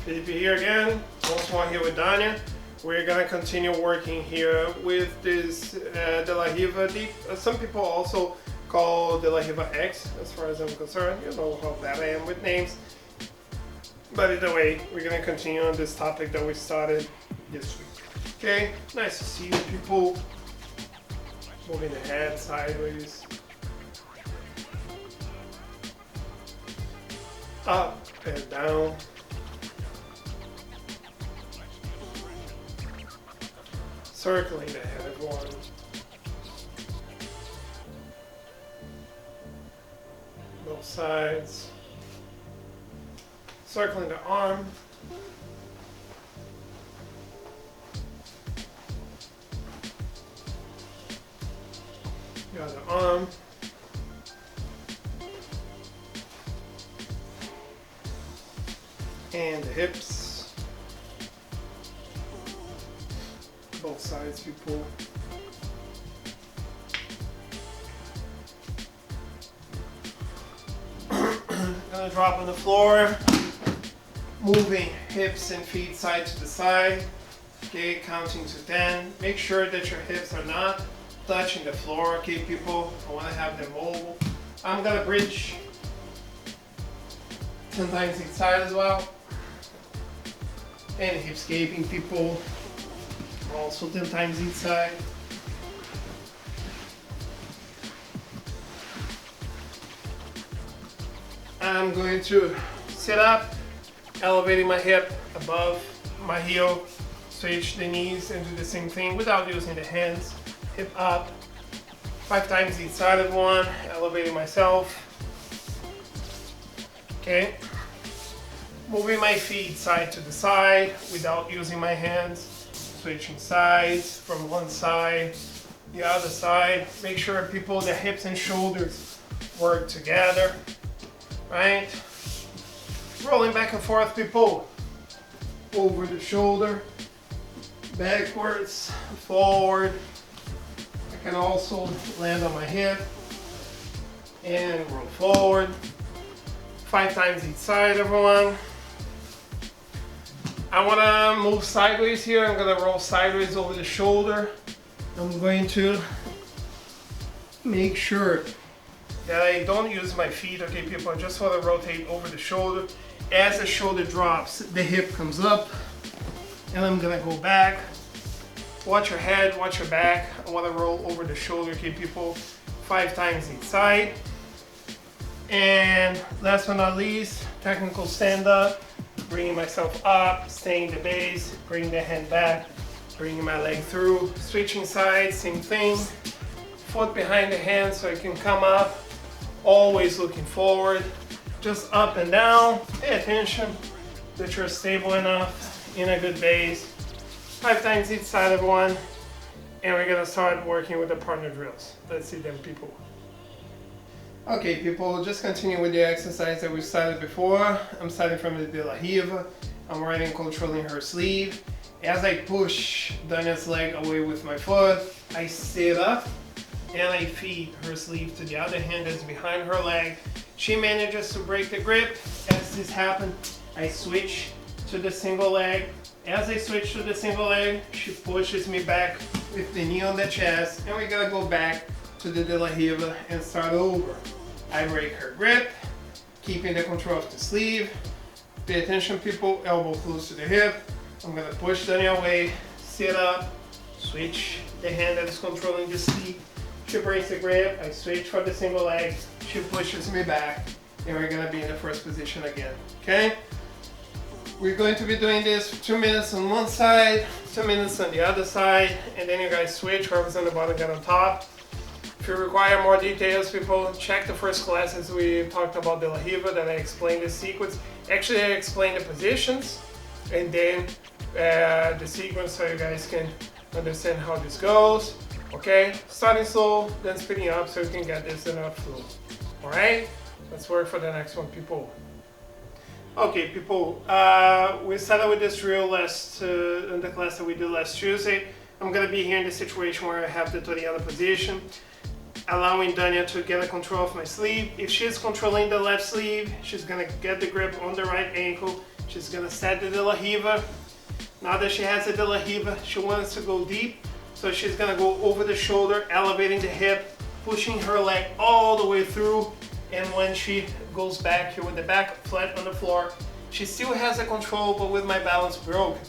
Felipe here again, once more here with Dania. We're gonna continue working here with this De La Riva. Some people also call De La Riva X, as far as I'm concerned. You know how bad I am with names. But either way, we're gonna continue on this topic that we started this week. Okay, nice to see you people. Moving the head sideways. Up and down. Circling the head, everyone. Both sides. Circling the arm. The other arm. And the hips. Both sides, people. Gonna drop on the floor. Moving hips and feet side to the side. Okay, counting to 10. Make sure that your hips are not touching the floor, okay, people? I want to have them mobile. I'm gonna bridge 10 times each side as well. And hips gaping, people. Also 10 times each side. I'm going to sit up, elevating my hip above my heel, switch the knees and do the same thing without using the hands. Hip up, 5 times each side of one, elevating myself. Okay. Moving my feet side to the side without using my hands. Switching sides from one side, the other side. Make sure people, the hips and shoulders work together, right? Rolling back and forth, people. Over the shoulder, backwards, forward. I can also land on my hip and roll forward. 5 times each side, everyone. I want to move sideways here. I'm going to roll sideways over the shoulder. I'm going to make sure that I don't use my feet, okay, people? I just want to rotate over the shoulder. As the shoulder drops, the hip comes up, and I'm going to go back. Watch your head, watch your back. I want to roll over the shoulder, okay, people? 5 times each side. And last but not least, technical stand up. Bringing myself up, staying the base, bring the hand back, bringing my leg through, switching sides, same thing. Foot behind the hand so I can come up, always looking forward, just up and down. Pay attention that you're stable enough, in a good base. 5 times each side of one, and we're gonna start working with the partner drills. Let's see them, people. Okay, people, just continue with the exercise that we started before. I'm starting from the De La Riva. I'm right and controlling her sleeve. As I push Dania's leg away with my foot, I sit up and I feed her sleeve to the other hand that's behind her leg. She manages to break the grip. As this happens, I switch to the single leg. As I switch to the single leg, she pushes me back with the knee on the chest, and we're gonna go back to the De La Riva and start over. I break her grip, keeping the control of the sleeve. Pay attention, people, elbow close to the hip. I'm gonna push Dania away, sit up, switch the hand that is controlling the sleeve. She breaks the grip, I switch for the single leg, she pushes me back, and we're gonna be in the first position again, okay? We're going to be doing this for 2 minutes on one side, 2 minutes on the other side, and then you guys switch, whoever's on the bottom get on top. If you require more details, people, check the first classes we talked about De La Riva that I explained the sequence. Actually, I explained the positions and then the sequence so you guys can understand how this goes. Okay, starting slow, then speeding up so you can get this in a flow. All right, let's work for the next one, people. Okay, people, we started with this drill in the class that we did last Tuesday. I'm gonna be here in the situation where I have the Toriana position. allowing Dania to get a control of my sleeve. If she's controlling the left sleeve, she's gonna get the grip on the right ankle. She's gonna set the De La Riva. Now that she has the De La Riva, she wants to go deep. So she's gonna go over the shoulder, elevating the hip, pushing her leg all the way through. And when she goes back here with the back flat on the floor, she still has the control, but with my balance broken.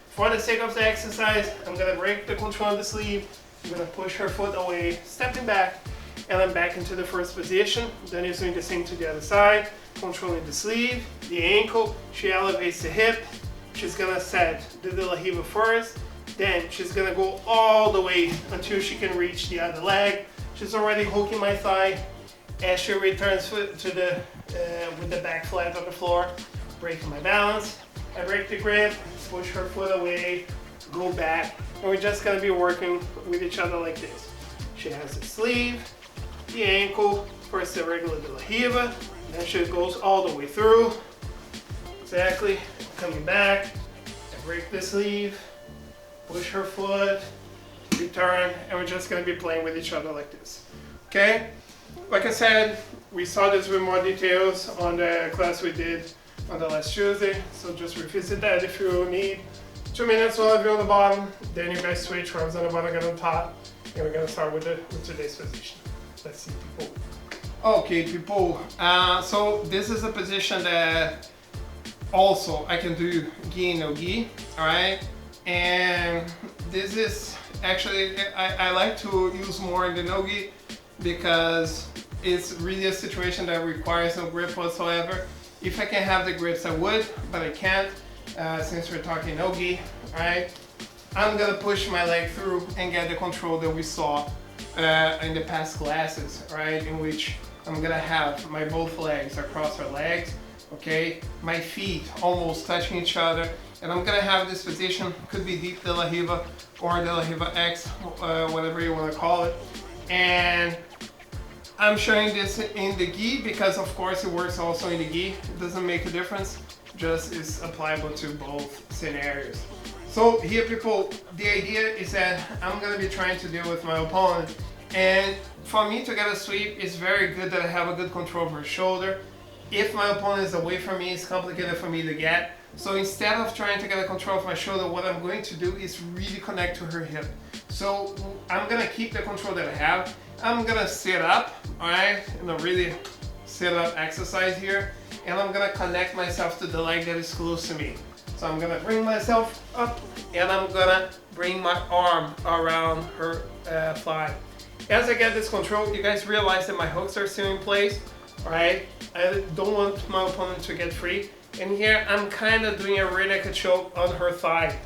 For the sake of the exercise, I'm gonna break the control of the sleeve. I'm gonna push her foot away, stepping back, and I'm back into the first position. Then he's doing the same to the other side, controlling the sleeve, the ankle. She elevates the hip. She's gonna set the De La Riva first. Then she's gonna go all the way until she can reach the other leg. She's already hooking my thigh. As she returns to the with the back flat on the floor, breaking my balance. I break the grip, push her foot away, go back, and we're just gonna be working with each other like this. She has the sleeve, the ankle, first the regular De La Riva, then she goes all the way through. Exactly, coming back, I break the sleeve, push her foot, return, and we're just gonna be playing with each other like this. Okay? Like I said, we saw this with more details on the class we did on the last Tuesday, so just revisit that if you need. 2 minutes will have you on the bottom, then you guys switch, whoever's on the bottom, get on top, and we're gonna start with today's position. Let's see, people. Okay, people, so this is a position that also I can do gi and no gi, alright? And this is actually, I like to use more in the no gi because it's really a situation that requires no grip whatsoever. If I can have the grips, I would, but I can't since we're talking no gi, right? I'm gonna push my leg through and get the control that we saw in the past classes, right? In which I'm gonna have my both legs across her legs, okay? My feet almost touching each other, and I'm gonna have this position, could be deep De La Riva or De La Riva X, whatever you wanna call it. And I'm showing this in the gi because of course it works also in the gi. It doesn't make a difference, just is applicable to both scenarios. So here, people, the idea is that I'm gonna be trying to deal with my opponent, and for me to get a sweep, it's very good that I have a good control of her shoulder. If my opponent is away from me, it's complicated for me to get. So instead of trying to get a control of my shoulder, what I'm going to do is really connect to her hip. So I'm gonna keep the control that I have. I'm gonna sit up, all right, in a really sit up exercise here, and I'm gonna connect myself to the leg that is close to me. So I'm gonna bring myself up, and I'm gonna bring my arm around her thigh. As I get this control, you guys realize that my hooks are still in place, all right? I don't want my opponent to get free. And here I'm kind of doing a rear naked choke on her thigh.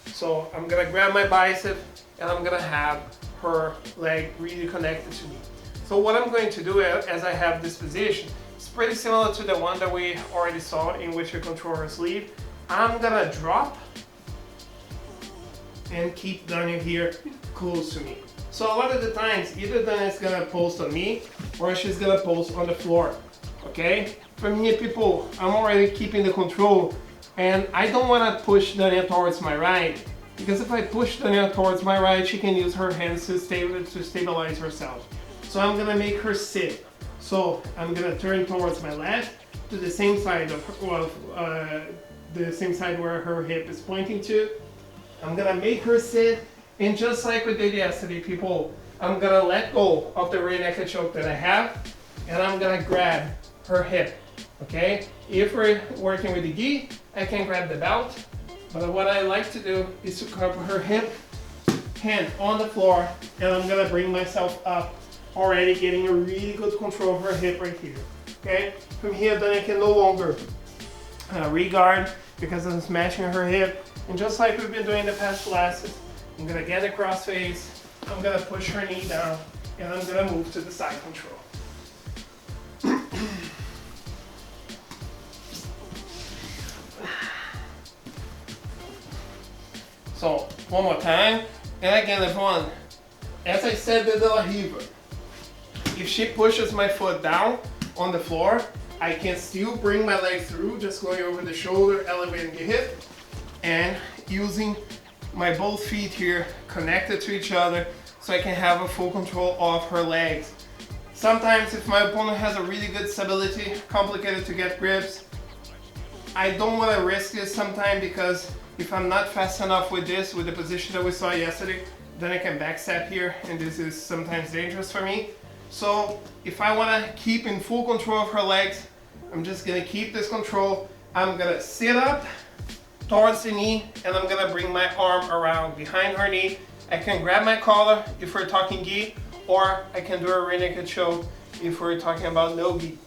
So I'm gonna grab my bicep, and I'm gonna have her leg really connected to me. So what I'm going to do as I have this position, it's pretty similar to the one that we already saw in which we control her sleeve. I'm gonna drop and keep Dania here close to me. So a lot of the times, either Dania is gonna post on me or she's gonna post on the floor, okay? From here, people, I'm already keeping the control, and I don't wanna push Dania towards my right, because if I push Dania towards my right, she can use her hands to stabilize herself. So I'm gonna make her sit. So I'm gonna turn towards my left to the same side the same side where her hip is pointing to. I'm gonna make her sit, and just like we did yesterday, people, I'm gonna let go of the rear naked choke that I have, and I'm gonna grab her hip, okay? If we're working with the gi, I can grab the belt, but what I like to do is to cover her hip, hand on the floor, and I'm gonna bring myself up, already getting a really good control of her hip right here, okay? From here, then I can no longer regard because I'm smashing her hip, and just like we've been doing in the past classes, I'm gonna get a cross face, I'm gonna push her knee down, and I'm gonna move to the side control. So, one more time, and again everyone, as I said with De La Riva, if she pushes my foot down on the floor, I can still bring my leg through, just going over the shoulder, elevating the hip, and using my both feet here connected to each other so I can have a full control of her legs. Sometimes if my opponent has a really good stability, complicated to get grips, I don't want to risk this sometime, because if I'm not fast enough with this, with the position that we saw yesterday, then I can backstab here, and this is sometimes dangerous for me. So if I want to keep in full control of her legs, I'm just going to keep this control. I'm going to sit up towards the knee, and I'm going to bring my arm around behind her knee. I can grab my collar if we're talking gi, or I can do a rear naked choke if we're talking about no gi.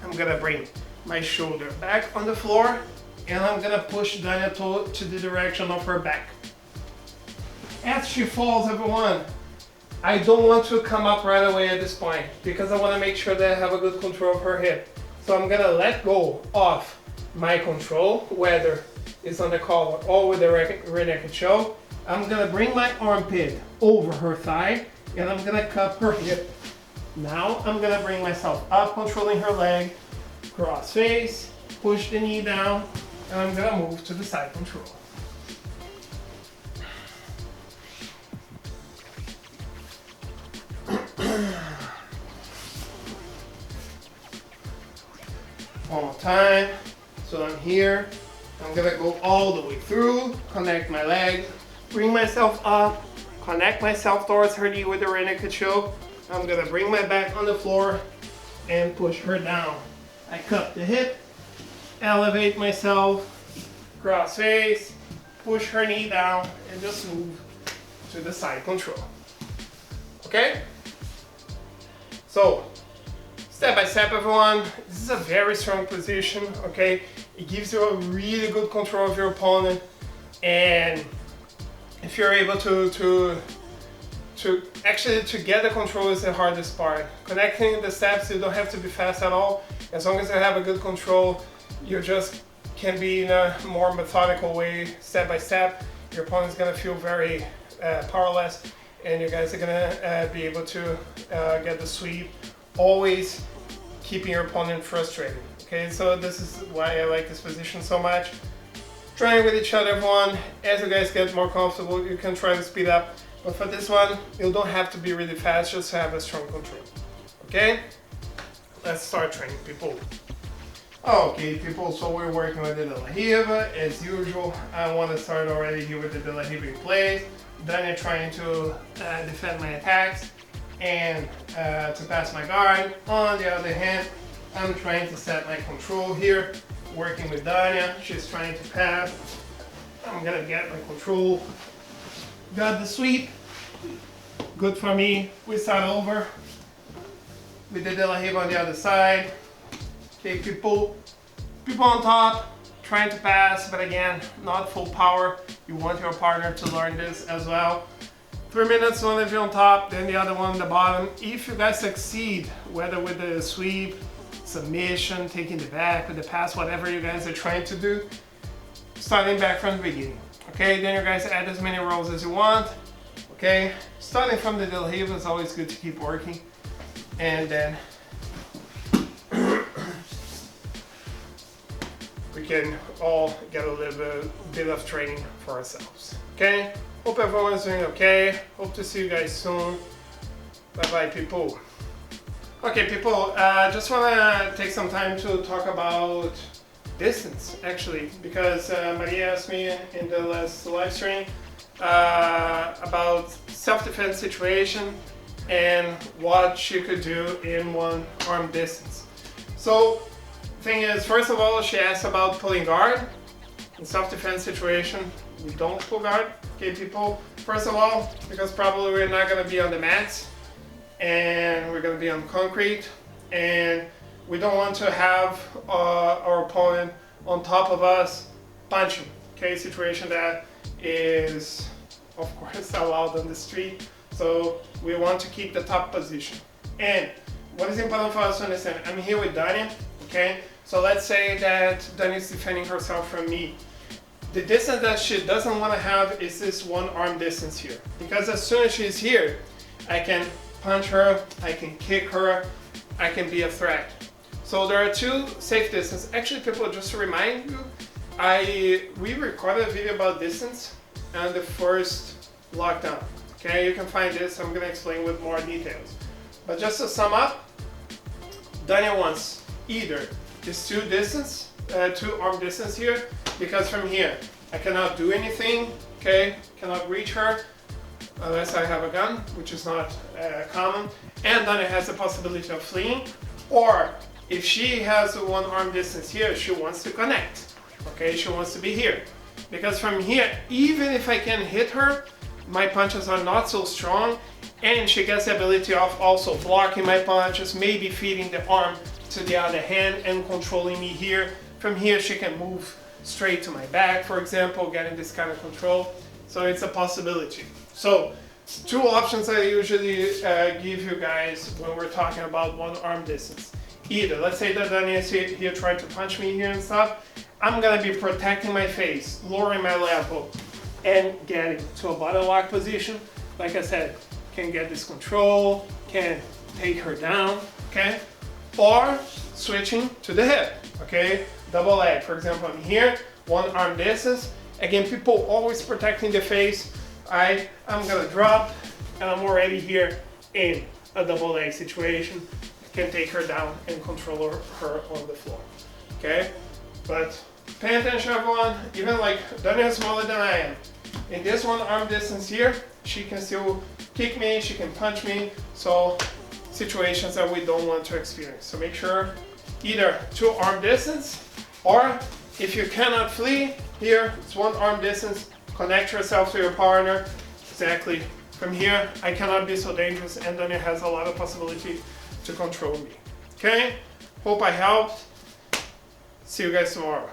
I'm going to bring my shoulder back on the floor, and I'm going to push Dania to the direction of her back. As she falls, everyone, I don't want to come up right away at this point, because I want to make sure that I have a good control of her hip. So I'm going to let go of my control, whether it's on the collar or with the rear naked choke. I'm going to bring my armpit over her thigh, and I'm going to cup her hip. Now I'm going to bring myself up, controlling her leg, cross face, push the knee down, and I'm going to move to the side control. One more time. So I'm here. I'm gonna go all the way through, connect my legs, bring myself up, connect myself towards her knee with the rear naked choke. I'm gonna bring my back on the floor and push her down. I cup the hip, elevate myself, cross face, push her knee down, and just move to the side control. Okay? So, step by step, everyone. This is a very strong position, okay? It gives you a really good control of your opponent, and if you're able to get the control is the hardest part. Connecting the steps, you don't have to be fast at all. As long as you have a good control, you just can be in a more methodical way, step by step. Your opponent's gonna feel very powerless, and you guys are gonna be able to get the sweep, always keeping your opponent frustrated. Okay, so this is why I like this position so much. Trying with each other, everyone. As you guys get more comfortable, you can try to speed up. But for this one, you don't have to be really fast, just to have a strong control. Okay? Let's start training, people. Okay, people, so we're working with the De La Riva. As usual, I want to start already here with the De La Riva in place. Dania trying to defend my attacks and to pass my guard. On the other hand, I'm trying to set my control here, working with Dania. She's trying to pass. I'm gonna get my control. Got the sweep. Good for me. We start over with the De La Riva on the other side. Okay, people on top, trying to pass, but again, not full power. You want your partner to learn this as well. 3 minutes, one of you on top, then the other one on the bottom. If you guys succeed, whether with the sweep, submission, taking the back, with the pass, whatever you guys are trying to do, starting back from the beginning. Okay, then you guys add as many rolls as you want. Okay, starting from the De La Riva is always good to keep working. And then we can all get a little bit of training for ourselves. Okay, hope everyone's doing okay. Hope to see you guys soon. Bye bye, people. Okay, people, just want to take some time to talk about distance, actually, because Maria asked me in the last live stream about self-defense situation and what she could do in one arm distance. So, thing is, first of all, she asked about pulling guard. In self-defense situation, we don't pull guard, okay, people? First of all, because probably we're not going to be on the mats, and we're going to be on concrete, and we don't want to have our opponent on top of us punching. Okay, situation that is of course allowed on the street, so we want to keep the top position. And what is important for us to understand, I'm here with Dania, okay, so let's say that Dania is defending herself from me. The distance that she doesn't want to have is this one arm distance here, because as soon as she's here, I can punch her, I can kick her, I can be a threat. So there are two safe distances. Actually, people, just to remind you, we recorded a video about distance on the first lockdown. Okay, you can find this. I'm gonna explain with more details. But just to sum up, Dania wants either this two distance to arm distance here, because from here I cannot do anything, okay? Cannot reach her unless I have a gun, which is not common. And then it has the possibility of fleeing, or if she has a one arm distance here, she wants to connect, okay? She wants to be here. Because from here, even if I can hit her, my punches are not so strong, and she gets the ability of also blocking my punches, maybe feeding the arm to the other hand and controlling me here. From here, she can move straight to my back, for example, getting this kind of control. So it's a possibility. So two options I usually give you guys when we're talking about one arm distance. Either, let's say that Dania is here trying to punch me here and stuff, I'm gonna be protecting my face, lowering my level, and getting to a body lock position. Like I said, can get this control, can take her down, okay? Or switching to the hip, okay? Double leg, for example, I'm here, one arm distance. Again, people always protecting the face. I'm gonna drop, and I'm already here in a double leg situation. Can take her down and control her on the floor, okay? But pay attention, everyone. Even like Dania is smaller than I am. In this one arm distance here, she can still kick me, she can punch me. So situations that we don't want to experience. So make sure either two arm distance, or if you cannot flee, here it's one arm distance, connect yourself to your partner. Exactly. From here, I cannot be so dangerous, and then it has a lot of possibility to control me. Okay? Hope I helped. See you guys tomorrow.